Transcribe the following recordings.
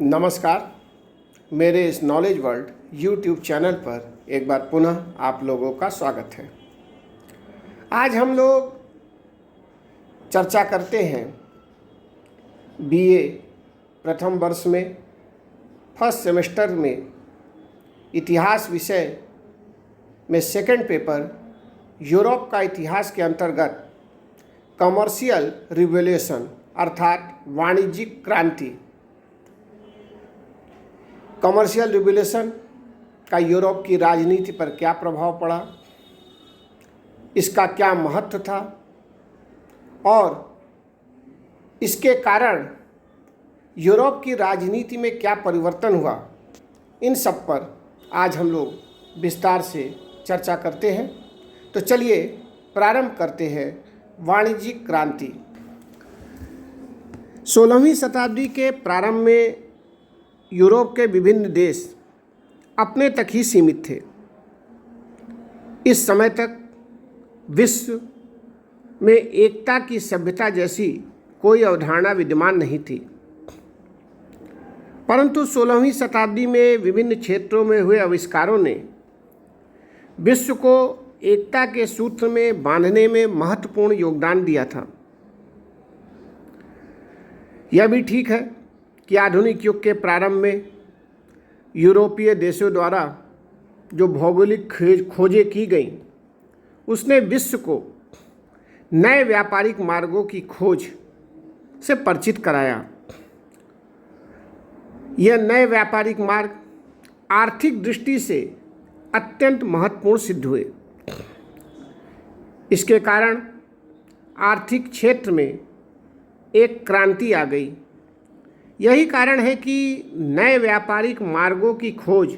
नमस्कार। मेरे इस नॉलेज वर्ल्ड यूट्यूब चैनल पर एक बार पुनः आप लोगों का स्वागत है। आज हम लोग चर्चा करते हैं बीए प्रथम वर्ष में फर्स्ट सेमेस्टर में इतिहास विषय में सेकंड पेपर यूरोप का इतिहास के अंतर्गत कमर्शियल रिवॉल्यूशन अर्थात वाणिज्यिक क्रांति। कमर्शियल रिवॉल्यूशन का यूरोप की राजनीति पर क्या प्रभाव पड़ा, इसका क्या महत्व था और इसके कारण यूरोप की राजनीति में क्या परिवर्तन हुआ, इन सब पर आज हम लोग विस्तार से चर्चा करते हैं। तो चलिए प्रारंभ करते हैं वाणिज्यिक क्रांति। 16वीं शताब्दी के प्रारंभ में यूरोप के विभिन्न देश अपने तक ही सीमित थे। इस समय तक विश्व में एकता की सभ्यता जैसी कोई अवधारणा विद्यमान नहीं थी, परंतु 16वीं शताब्दी में विभिन्न क्षेत्रों में हुए आविष्कारों ने विश्व को एकता के सूत्र में बांधने में महत्वपूर्ण योगदान दिया था। यह भी ठीक है कि आधुनिक युग के प्रारंभ में यूरोपीय देशों द्वारा जो भौगोलिक खोजें की गईं, उसने विश्व को नए व्यापारिक मार्गों की खोज से परिचित कराया। यह नए व्यापारिक मार्ग आर्थिक दृष्टि से अत्यंत महत्वपूर्ण सिद्ध हुए। इसके कारण आर्थिक क्षेत्र में एक क्रांति आ गई। यही कारण है कि नए व्यापारिक मार्गों की खोज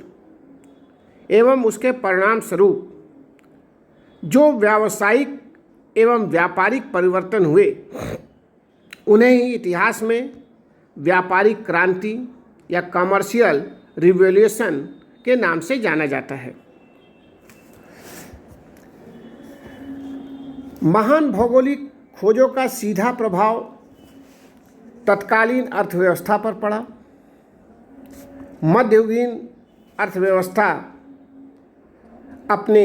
एवं उसके परिणाम स्वरूप जो व्यावसायिक एवं व्यापारिक परिवर्तन हुए, उन्हें ही इतिहास में व्यापारिक क्रांति या कमर्शियल रिवॉल्यूशन के नाम से जाना जाता है। महान भौगोलिक खोजों का सीधा प्रभाव तत्कालीन अर्थव्यवस्था पर पड़ा। मध्ययुगीन अर्थव्यवस्था अपने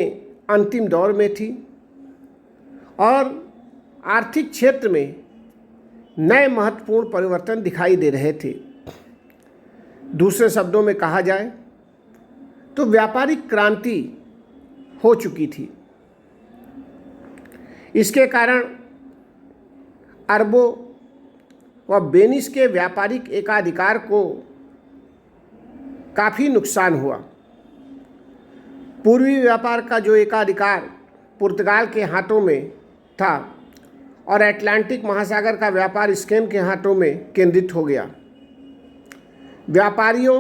अंतिम दौर में थी और आर्थिक क्षेत्र में नए महत्वपूर्ण परिवर्तन दिखाई दे रहे थे। दूसरे शब्दों में कहा जाए तो व्यापारिक क्रांति हो चुकी थी। इसके कारण अरबों व वेनिस के व्यापारिक एकाधिकार को काफ़ी नुकसान हुआ। पूर्वी व्यापार का जो एकाधिकार पुर्तगाल के हाथों में था और अटलांटिक महासागर का व्यापार स्पेन के हाथों में केंद्रित हो गया। व्यापारियों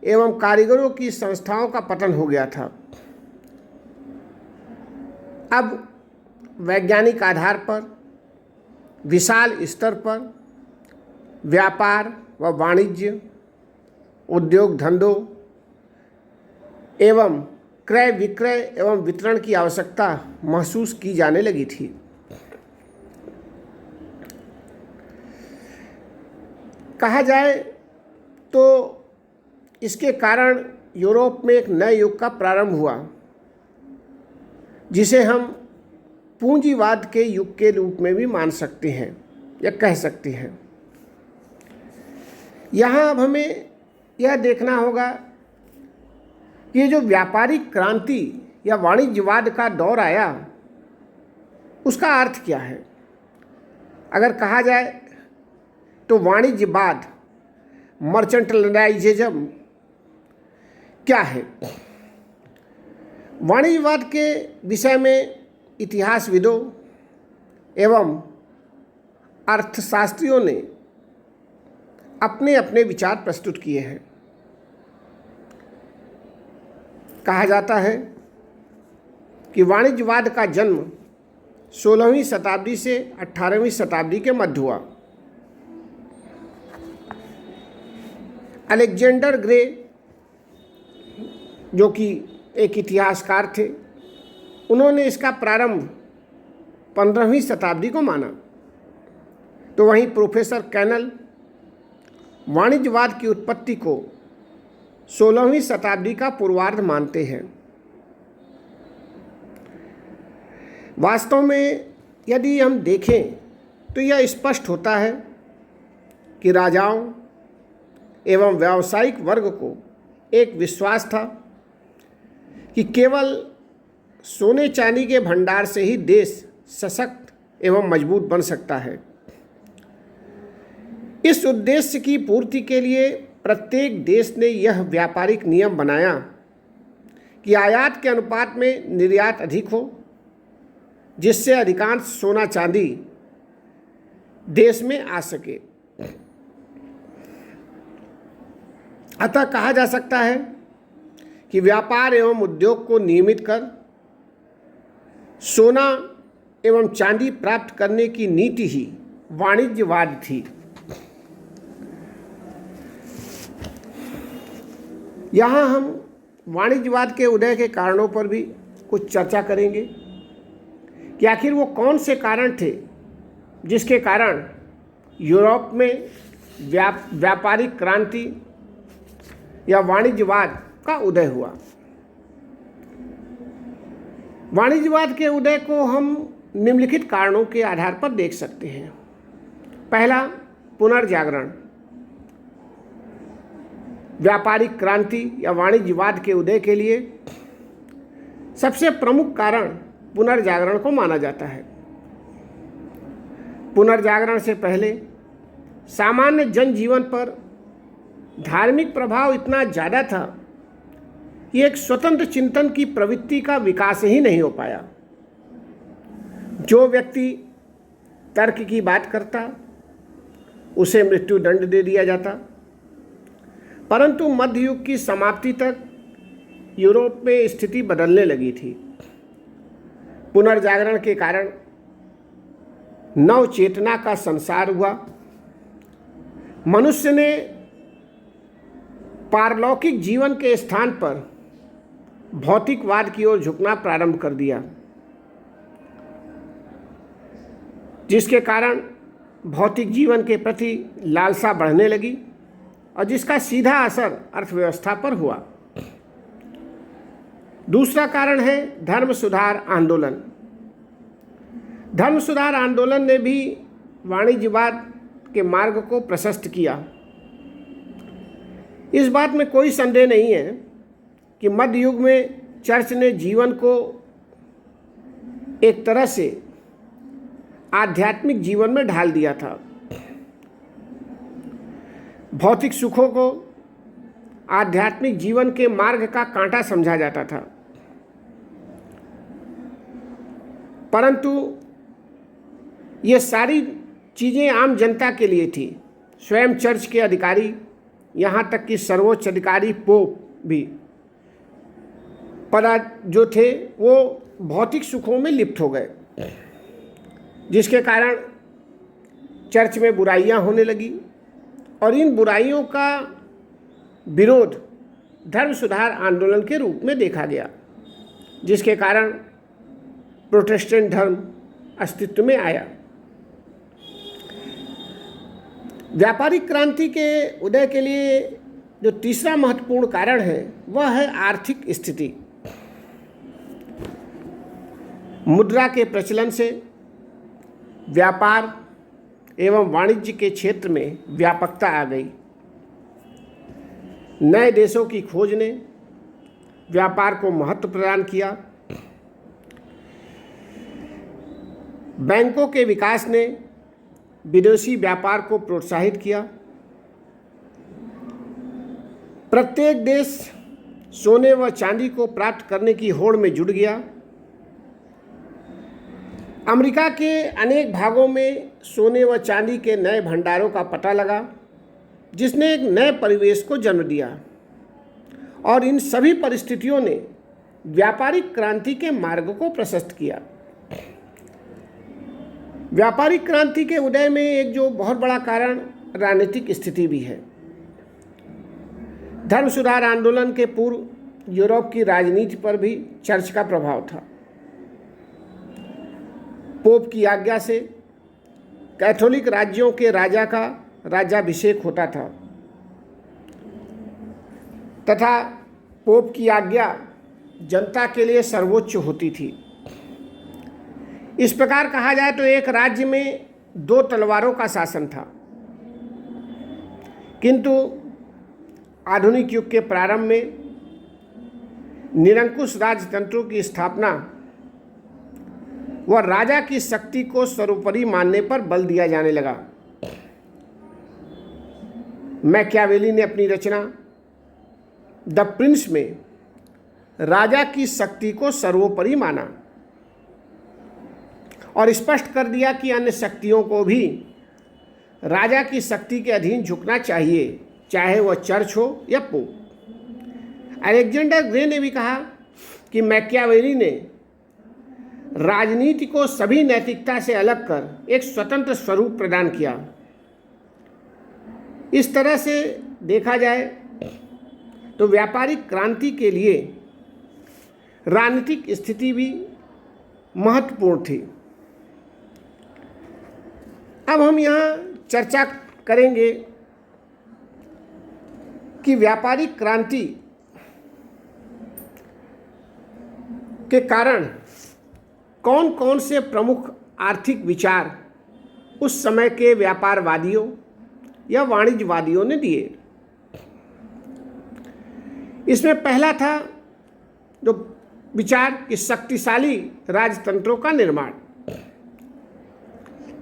एवं कारीगरों की संस्थाओं का पतन हो गया था। अब वैज्ञानिक आधार पर विशाल स्तर पर व्यापार व वाणिज्य, उद्योग धंधों एवं क्रय विक्रय एवं वितरण की आवश्यकता महसूस की जाने लगी थी। कहा जाए तो इसके कारण यूरोप में एक नए युग का प्रारंभ हुआ, जिसे हम पूंजीवाद के युग के रूप में भी मान सकते हैं या कह सकते हैं। यहाँ अब हमें यह देखना होगा कि ये जो व्यापारिक क्रांति या वाणिज्यवाद का दौर आया, उसका अर्थ क्या है। अगर कहा जाए तो वाणिज्यवाद, मर्चेंटाइलाइजेशन क्या है। वाणिज्यवाद के विषय में इतिहासविदों एवं अर्थशास्त्रियों ने अपने अपने विचार प्रस्तुत किए हैं। कहा जाता है कि वाणिज्यवाद का जन्म 16वीं शताब्दी से 18वीं शताब्दी के मध्य हुआ। अलेक्जेंडर ग्रे, जो कि एक इतिहासकार थे, उन्होंने इसका प्रारंभ 15वीं शताब्दी को माना। तो वहीं प्रोफेसर कैनल वाणिज्यवाद की उत्पत्ति को 16वीं शताब्दी का पूर्वार्ध मानते हैं। वास्तव में यदि हम देखें तो यह स्पष्ट होता है कि राजाओं एवं व्यावसायिक वर्ग को एक विश्वास था कि केवल सोने चांदी के भंडार से ही देश सशक्त एवं मजबूत बन सकता है। इस उद्देश्य की पूर्ति के लिए प्रत्येक देश ने यह व्यापारिक नियम बनाया कि आयात के अनुपात में निर्यात अधिक हो, जिससे अधिकांश सोना चांदी देश में आ सके। अतः कहा जा सकता है कि व्यापार एवं उद्योग को नियमित कर सोना एवं चांदी प्राप्त करने की नीति ही वाणिज्यवाद थी। यहाँ हम वाणिज्यवाद के उदय के कारणों पर भी कुछ चर्चा करेंगे कि आखिर वो कौन से कारण थे जिसके कारण यूरोप में व्यापारिक क्रांति या वाणिज्यवाद का उदय हुआ। वाणिज्यवाद के उदय को हम निम्नलिखित कारणों के आधार पर देख सकते हैं। पहला, पुनर्जागरण। व्यापारिक क्रांति या वाणिज्यवाद के उदय के लिए सबसे प्रमुख कारण पुनर्जागरण को माना जाता है। पुनर्जागरण से पहले सामान्य जनजीवन पर धार्मिक प्रभाव इतना ज़्यादा था कि एक स्वतंत्र चिंतन की प्रवृत्ति का विकास ही नहीं हो पाया। जो व्यक्ति तर्क की बात करता उसे मृत्युदंड दे दिया जाता। परंतु मध्य युग की समाप्ति तक यूरोप में स्थिति बदलने लगी थी। पुनर्जागरण के कारण नव चेतना का संसार हुआ। मनुष्य ने पारलौकिक जीवन के स्थान पर भौतिकवाद की ओर झुकना प्रारंभ कर दिया, जिसके कारण भौतिक जीवन के प्रति लालसा बढ़ने लगी और जिसका सीधा असर अर्थव्यवस्था पर हुआ। दूसरा कारण है धर्म सुधार आंदोलन। धर्म सुधार आंदोलन ने भी वाणिज्यवाद के मार्ग को प्रशस्त किया। इस बात में कोई संदेह नहीं है कि मध्य युग में चर्च ने जीवन को एक तरह से आध्यात्मिक जीवन में ढाल दिया था। भौतिक सुखों को आध्यात्मिक जीवन के मार्ग का कांटा समझा जाता था। परंतु ये सारी चीज़ें आम जनता के लिए थी। स्वयं चर्च के अधिकारी, यहाँ तक कि सर्वोच्च अधिकारी पोप भी जो थे वो भौतिक सुखों में लिप्त हो गए, जिसके कारण चर्च में बुराइयां होने लगी और इन बुराइयों का विरोध धर्म सुधार आंदोलन के रूप में देखा गया, जिसके कारण प्रोटेस्टेंट धर्म अस्तित्व में आया। व्यापारिक क्रांति के उदय के लिए जो तीसरा महत्वपूर्ण कारण है वह है आर्थिक स्थिति। मुद्रा के प्रचलन से व्यापार एवं वाणिज्य के क्षेत्र में व्यापकता आ गई। नए देशों की खोज ने व्यापार को महत्व प्रदान किया। बैंकों के विकास ने विदेशी व्यापार को प्रोत्साहित किया। प्रत्येक देश सोने व चांदी को प्राप्त करने की होड़ में जुट गया। अमेरिका के अनेक भागों में सोने व चांदी के नए भंडारों का पता लगा, जिसने एक नए परिवेश को जन्म दिया और इन सभी परिस्थितियों ने व्यापारिक क्रांति के मार्ग को प्रशस्त किया। व्यापारिक क्रांति के उदय में एक जो बहुत बड़ा कारण राजनीतिक स्थिति भी है। धर्म सुधार आंदोलन के पूर्व यूरोप की राजनीति पर भी चर्च का प्रभाव था। पोप की आज्ञा से कैथोलिक राज्यों के राजा का राज्याभिषेक होता था तथा पोप की आज्ञा जनता के लिए सर्वोच्च होती थी। इस प्रकार कहा जाए तो एक राज्य में दो तलवारों का शासन था, किंतु आधुनिक युग के प्रारंभ में निरंकुश राजतंत्रों की स्थापना व राजा की शक्ति को सर्वोपरि मानने पर बल दिया जाने लगा। मैकियावेली ने अपनी रचना द प्रिंस में राजा की शक्ति को सर्वोपरि माना और स्पष्ट कर दिया कि अन्य शक्तियों को भी राजा की शक्ति के अधीन झुकना चाहिए, चाहे वह चर्च हो या पोप। अलेक्जेंडर ग्रे ने भी कहा कि मैकियावेली ने राजनीति को सभी नैतिकता से अलग कर एक स्वतंत्र स्वरूप प्रदान किया। इस तरह से देखा जाए तो व्यापारिक क्रांति के लिए राजनीतिक स्थिति भी महत्वपूर्ण थी। अब हम यहाँ चर्चा करेंगे कि व्यापारिक क्रांति के कारण कौन कौन से प्रमुख आर्थिक विचार उस समय के व्यापारवादियों या वाणिज्यवादियों ने दिए। इसमें पहला था जो विचार कि शक्तिशाली राजतंत्रों का निर्माण।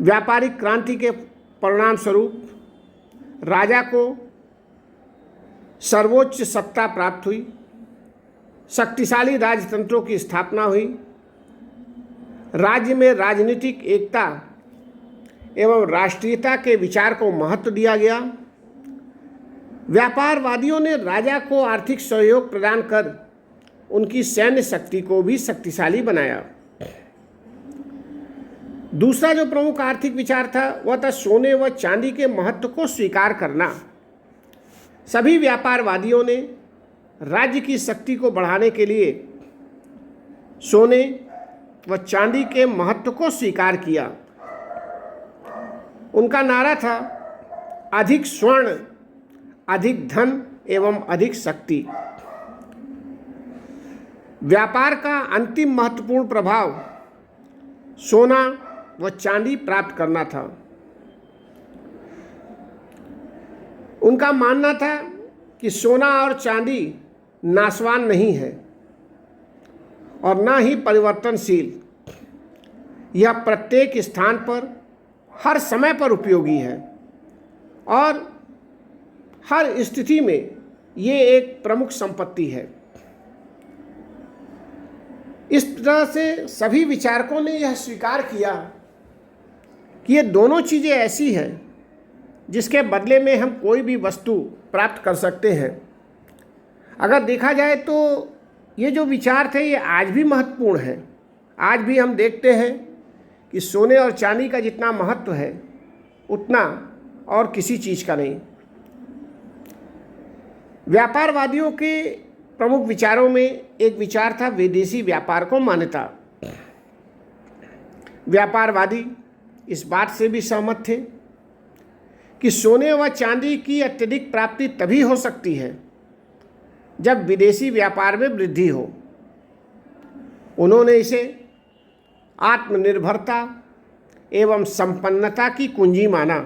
व्यापारिक क्रांति के परिणाम स्वरूप राजा को सर्वोच्च सत्ता प्राप्त हुई, शक्तिशाली राजतंत्रों की स्थापना हुई, राज्य में राजनीतिक एकता एवं राष्ट्रीयता के विचार को महत्व दिया गया। व्यापारवादियों ने राजा को आर्थिक सहयोग प्रदान कर उनकी सैन्य शक्ति को भी शक्तिशाली बनाया। दूसरा जो प्रमुख आर्थिक विचार था वह था सोने व चांदी के महत्व को स्वीकार करना। सभी व्यापारवादियों ने राज्य की शक्ति को बढ़ाने के लिए सोने व चांदी के महत्व को स्वीकार किया। उनका नारा था अधिक स्वर्ण, अधिक धन एवं अधिक शक्ति। व्यापार का अंतिम महत्वपूर्ण प्रभाव सोना व चांदी प्राप्त करना था। उनका मानना था कि सोना और चांदी नाशवान नहीं है और न ही परिवर्तनशील। यह प्रत्येक स्थान पर हर समय पर उपयोगी है और हर स्थिति में ये एक प्रमुख संपत्ति है। इस तरह से सभी विचारकों ने यह स्वीकार किया कि ये दोनों चीज़ें ऐसी हैं जिसके बदले में हम कोई भी वस्तु प्राप्त कर सकते हैं। अगर देखा जाए तो ये जो विचार थे ये आज भी महत्वपूर्ण हैं। आज भी हम देखते हैं कि सोने और चांदी का जितना महत्व है उतना और किसी चीज़ का नहीं। व्यापारवादियों के प्रमुख विचारों में एक विचार था विदेशी व्यापार को मान्यता। व्यापारवादी इस बात से भी सहमत थे कि सोने व चांदी की अत्यधिक प्राप्ति तभी हो सकती है जब विदेशी व्यापार में वृद्धि हो। उन्होंने इसे आत्मनिर्भरता एवं संपन्नता की कुंजी माना।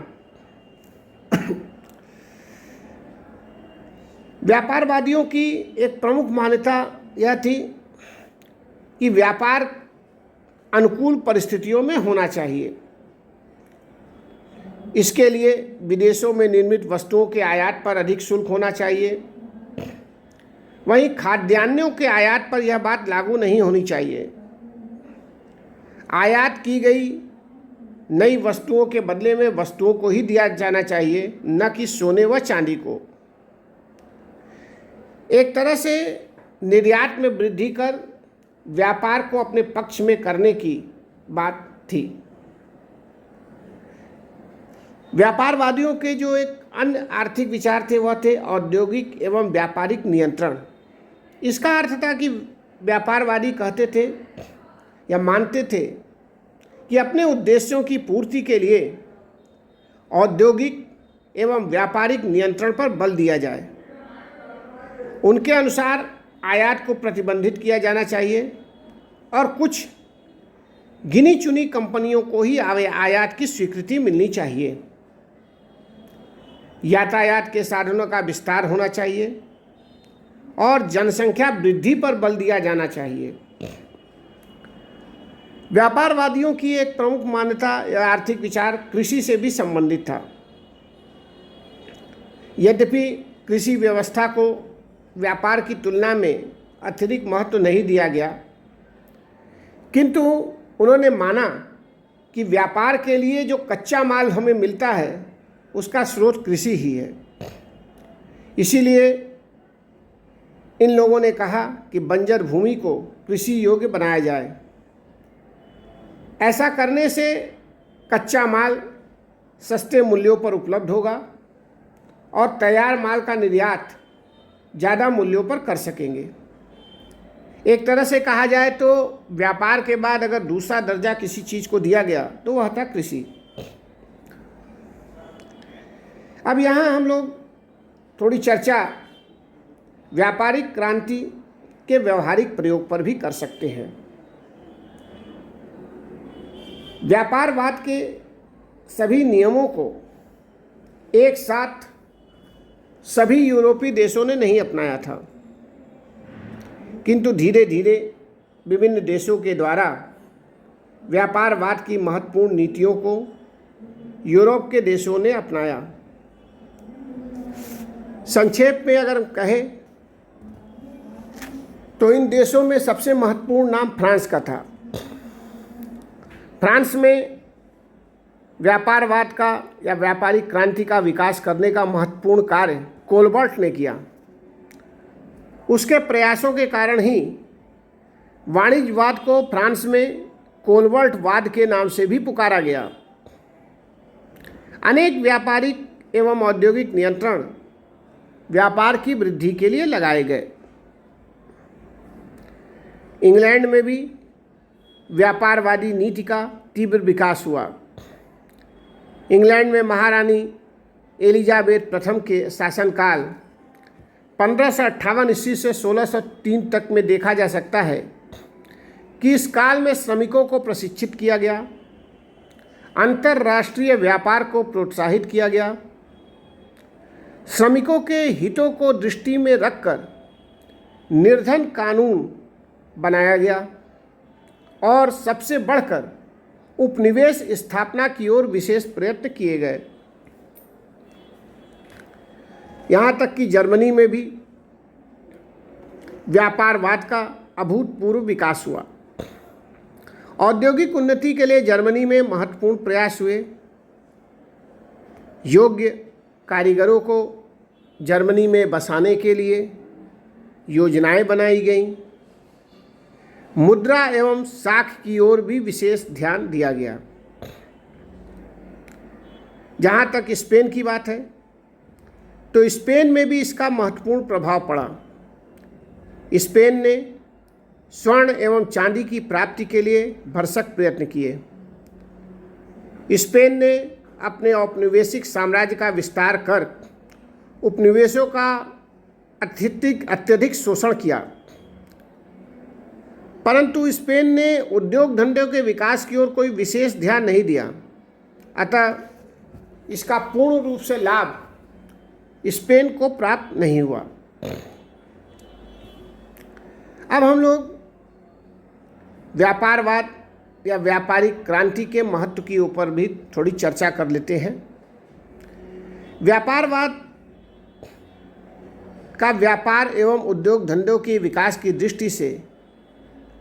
व्यापारवादियों की एक प्रमुख मान्यता यह थी कि व्यापार अनुकूल परिस्थितियों में होना चाहिए। इसके लिए विदेशों में निर्मित वस्तुओं के आयात पर अधिक शुल्क होना चाहिए। वहीं खाद्यान्नों के आयात पर यह बात लागू नहीं होनी चाहिए। आयात की गई नई वस्तुओं के बदले में वस्तुओं को ही दिया जाना चाहिए, न कि सोने व चांदी को। एक तरह से निर्यात में वृद्धि कर व्यापार को अपने पक्ष में करने की बात थी। व्यापारवादियों के जो एक अन्य आर्थिक विचार थे वह थे औद्योगिक एवं व्यापारिक नियंत्रण। इसका अर्थ था कि व्यापारवादी कहते थे या मानते थे कि अपने उद्देश्यों की पूर्ति के लिए औद्योगिक एवं व्यापारिक नियंत्रण पर बल दिया जाए। उनके अनुसार आयात को प्रतिबंधित किया जाना चाहिए और कुछ गिनी चुनी कंपनियों को ही आयात की स्वीकृति मिलनी चाहिए। यातायात के साधनों का विस्तार होना चाहिए और जनसंख्या वृद्धि पर बल दिया जाना चाहिए। व्यापारवादियों की एक प्रमुख मान्यता या आर्थिक विचार कृषि से भी संबंधित था। यद्यपि कृषि व्यवस्था को व्यापार की तुलना में अत्यधिक महत्व नहीं दिया गया, किंतु उन्होंने माना कि व्यापार के लिए जो कच्चा माल हमें मिलता है उसका स्रोत कृषि ही है। इसीलिए इन लोगों ने कहा कि बंजर भूमि को कृषि योग्य बनाया जाए। ऐसा करने से कच्चा माल सस्ते मूल्यों पर उपलब्ध होगा और तैयार माल का निर्यात ज़्यादा मूल्यों पर कर सकेंगे। एक तरह से कहा जाए तो व्यापार के बाद अगर दूसरा दर्जा किसी चीज़ को दिया गया तो वह था कृषि। अब यहाँ हम लोग थोड़ी चर्चा व्यापारिक क्रांति के व्यवहारिक प्रयोग पर भी कर सकते हैं। व्यापारवाद के सभी नियमों को एक साथ सभी यूरोपीय देशों ने नहीं अपनाया था, किंतु धीरे धीरे विभिन्न देशों के द्वारा व्यापारवाद की महत्वपूर्ण नीतियों को यूरोप के देशों ने अपनाया। संक्षेप में अगर कहें तो इन देशों में सबसे महत्वपूर्ण नाम फ्रांस का था। फ्रांस में व्यापारवाद का या व्यापारिक क्रांति का विकास करने का महत्वपूर्ण कार्य कोलबर्ट ने किया। उसके प्रयासों के कारण ही वाणिज्यवाद को फ्रांस में कोलबर्टवाद के नाम से भी पुकारा गया। अनेक व्यापारिक एवं औद्योगिक नियंत्रण व्यापार की वृद्धि के लिए लगाए गए। इंग्लैंड में भी व्यापारवादी नीति का तीव्र विकास हुआ। इंग्लैंड में महारानी एलिजाबेथ प्रथम के शासनकाल 1558 ईस्वी से 1603 तक में देखा जा सकता है कि इस काल में श्रमिकों को प्रशिक्षित किया गया, अंतर्राष्ट्रीय व्यापार को प्रोत्साहित किया गया, श्रमिकों के हितों को दृष्टि में रखकर निर्धन कानून बनाया गया और सबसे बढ़कर उपनिवेश स्थापना की ओर विशेष प्रयत्न किए गए। यहाँ तक कि जर्मनी में भी व्यापारवाद का अभूतपूर्व विकास हुआ। औद्योगिक उन्नति के लिए जर्मनी में महत्वपूर्ण प्रयास हुए। योग्य कारीगरों को जर्मनी में बसाने के लिए योजनाएं बनाई गईं। मुद्रा एवं साख की ओर भी विशेष ध्यान दिया गया। जहाँ तक स्पेन की बात है तो स्पेन में भी इसका महत्वपूर्ण प्रभाव पड़ा। स्पेन ने स्वर्ण एवं चांदी की प्राप्ति के लिए भरसक प्रयत्न किए। स्पेन ने अपने औपनिवेशिक साम्राज्य का विस्तार कर उपनिवेशों का अत्यधिक शोषण किया, परंतु स्पेन ने उद्योग धंधों के विकास की ओर कोई विशेष ध्यान नहीं दिया। अतः इसका पूर्ण रूप से लाभ स्पेन को प्राप्त नहीं हुआ। अब हम लोग व्यापारवाद या व्यापारिक क्रांति के महत्व के ऊपर भी थोड़ी चर्चा कर लेते हैं। व्यापारवाद का व्यापार एवं उद्योग धंधों के विकास की दृष्टि से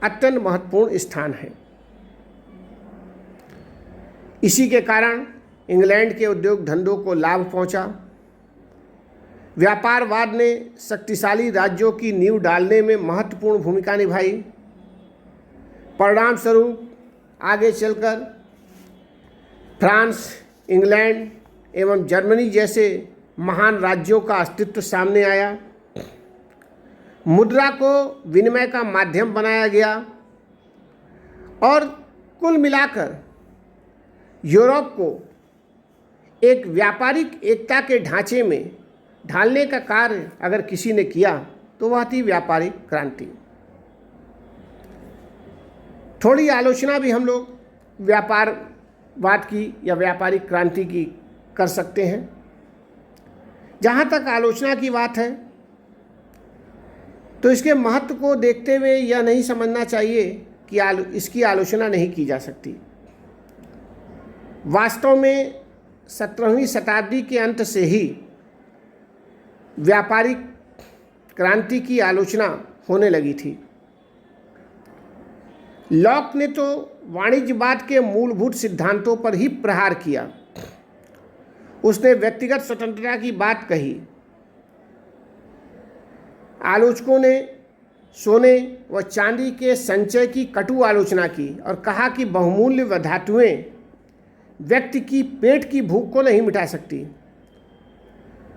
अत्यंत महत्वपूर्ण स्थान है। इसी के कारण इंग्लैंड के उद्योग धंधों को लाभ पहुंचा। व्यापारवाद ने शक्तिशाली राज्यों की नींव डालने में महत्वपूर्ण भूमिका निभाई। परिणाम स्वरूप आगे चलकर फ्रांस, इंग्लैंड एवं जर्मनी जैसे महान राज्यों का अस्तित्व सामने आया। मुद्रा को विनिमय का माध्यम बनाया गया और कुल मिलाकर यूरोप को एक व्यापारिक एकता के ढांचे में ढालने का कार्य अगर किसी ने किया तो वह थी व्यापारिक क्रांति। थोड़ी आलोचना भी हम लोग व्यापारवाद की या व्यापारिक क्रांति की कर सकते हैं। जहाँ तक आलोचना की बात है तो इसके महत्व को देखते हुए यह नहीं समझना चाहिए कि इसकी आलोचना नहीं की जा सकती। वास्तव में 17वीं शताब्दी के अंत से ही व्यापारिक क्रांति की आलोचना होने लगी थी। लॉक ने तो वाणिज्यवाद के मूलभूत सिद्धांतों पर ही प्रहार किया। उसने व्यक्तिगत स्वतंत्रता की बात कही। आलोचकों ने सोने व चांदी के संचय की कटु आलोचना की और कहा कि बहुमूल्य धातुएं व्यक्ति की पेट की भूख को नहीं मिटा सकती,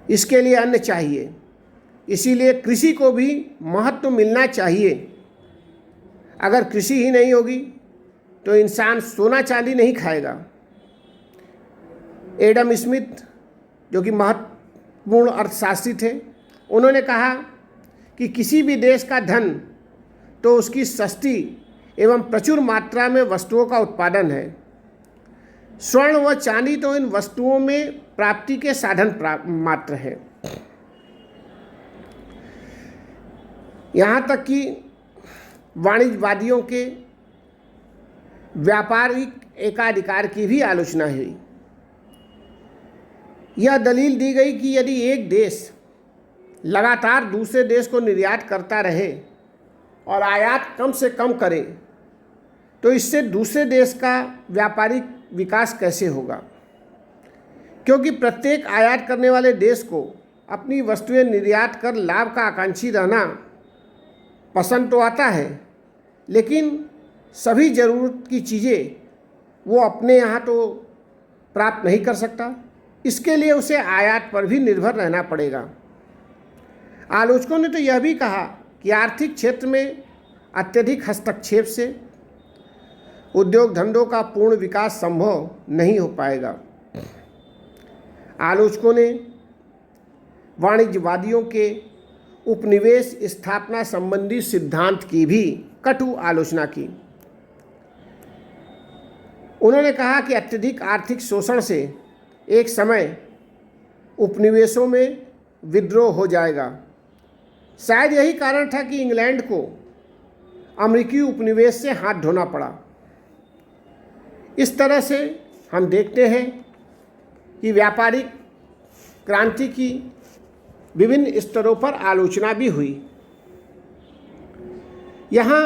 इसके लिए अन्न चाहिए, इसीलिए कृषि को भी महत्व मिलना चाहिए। अगर कृषि ही नहीं होगी तो इंसान सोना चांदी नहीं खाएगा। एडम स्मिथ, जो कि महत्वपूर्ण अर्थशास्त्री थे, उन्होंने कहा कि किसी भी देश का धन तो उसकी सस्ती एवं प्रचुर मात्रा में वस्तुओं का उत्पादन है। स्वर्ण व चांदी तो इन वस्तुओं में प्राप्ति के साधन मात्र है। यहाँ तक कि वाणिज्यवादियों के व्यापारिक एकाधिकार की भी आलोचना हुई। यह दलील दी गई कि यदि एक देश लगातार दूसरे देश को निर्यात करता रहे और आयात कम से कम करे तो इससे दूसरे देश का व्यापारिक विकास कैसे होगा, क्योंकि प्रत्येक आयात करने वाले देश को अपनी वस्तुएं निर्यात कर लाभ का आकांक्षी रहना पसंद तो आता है, लेकिन सभी ज़रूरत की चीज़ें वो अपने यहाँ तो प्राप्त नहीं कर सकता। इसके लिए उसे आयात पर भी निर्भर रहना पड़ेगा। आलोचकों ने तो यह भी कहा कि आर्थिक क्षेत्र में अत्यधिक हस्तक्षेप से उद्योग धंधों का पूर्ण विकास संभव नहीं हो पाएगा। आलोचकों ने वाणिज्यवादियों के उपनिवेश स्थापना संबंधी सिद्धांत की भी कटु आलोचना की। उन्होंने कहा कि अत्यधिक आर्थिक शोषण से एक समय उपनिवेशों में विद्रोह हो जाएगा। शायद यही कारण था कि इंग्लैंड को अमेरिकी उपनिवेश से हाथ धोना पड़ा। इस तरह से हम देखते हैं कि व्यापारिक क्रांति की विभिन्न स्तरों पर आलोचना भी हुई। यहाँ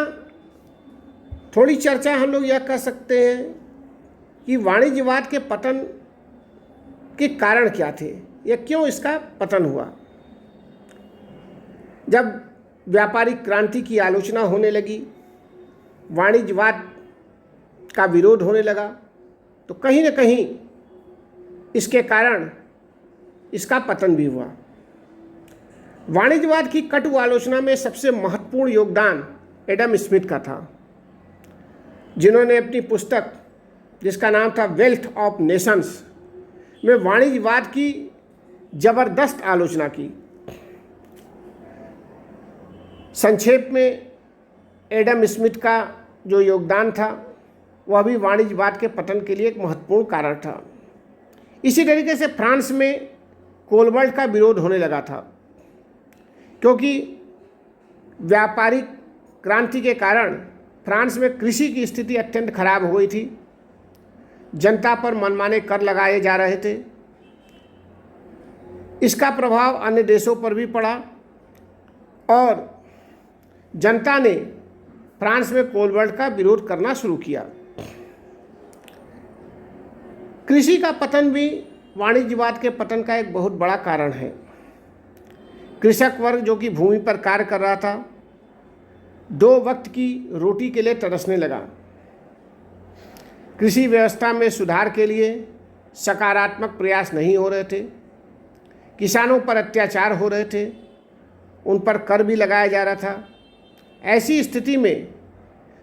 थोड़ी चर्चा हम लोग यह कर सकते हैं कि वाणिज्यवाद के पतन के कारण क्या थे या क्यों इसका पतन हुआ। जब व्यापारिक क्रांति की आलोचना होने लगी, वाणिज्यवाद का विरोध होने लगा, तो कहीं न कहीं इसके कारण इसका पतन भी हुआ। वाणिज्यवाद की कटु आलोचना में सबसे महत्वपूर्ण योगदान एडम स्मिथ का था, जिन्होंने अपनी पुस्तक जिसका नाम था वेल्थ ऑफ नेशंस में वाणिज्यवाद की जबरदस्त आलोचना की। संक्षेप में एडम स्मिथ का जो योगदान था वह भी वाणिज्यवाद के पतन के लिए एक महत्वपूर्ण कारण था। इसी तरीके से फ्रांस में कोलबर्ट का विरोध होने लगा था, क्योंकि व्यापारिक क्रांति के कारण फ्रांस में कृषि की स्थिति अत्यंत खराब हो गई थी। जनता पर मनमाने कर लगाए जा रहे थे। इसका प्रभाव अन्य देशों पर भी पड़ा और जनता ने फ्रांस में कोलबर्ट का विरोध करना शुरू किया। कृषि का पतन भी वाणिज्यवाद के पतन का एक बहुत बड़ा कारण है। कृषक वर्ग जो कि भूमि पर कार्य कर रहा था, 2 वक्त की रोटी के लिए तरसने लगा। कृषि व्यवस्था में सुधार के लिए सकारात्मक प्रयास नहीं हो रहे थे। किसानों पर अत्याचार हो रहे थे, उन पर कर भी लगाया जा रहा था। ऐसी स्थिति में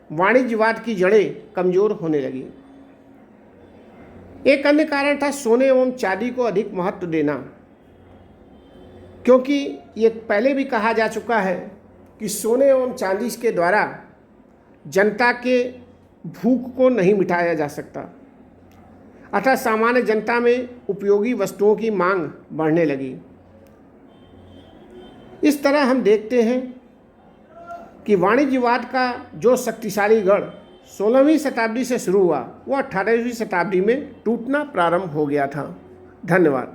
वाणिज्यवाद की जड़ें कमज़ोर होने लगी। एक अन्य कारण था सोने एवं चांदी को अधिक महत्व देना। क्योंकि ये पहले भी कहा जा चुका है कि सोने एवं चांदी के द्वारा जनता के भूख को नहीं मिटाया जा सकता, अतः सामान्य जनता में उपयोगी वस्तुओं की मांग बढ़ने लगी। इस तरह हम देखते हैं कि वाणिज्यवाद का जो शक्तिशाली गढ़ 16वीं शताब्दी से शुरू हुआ, वह 18वीं शताब्दी में टूटना प्रारंभ हो गया था। धन्यवाद।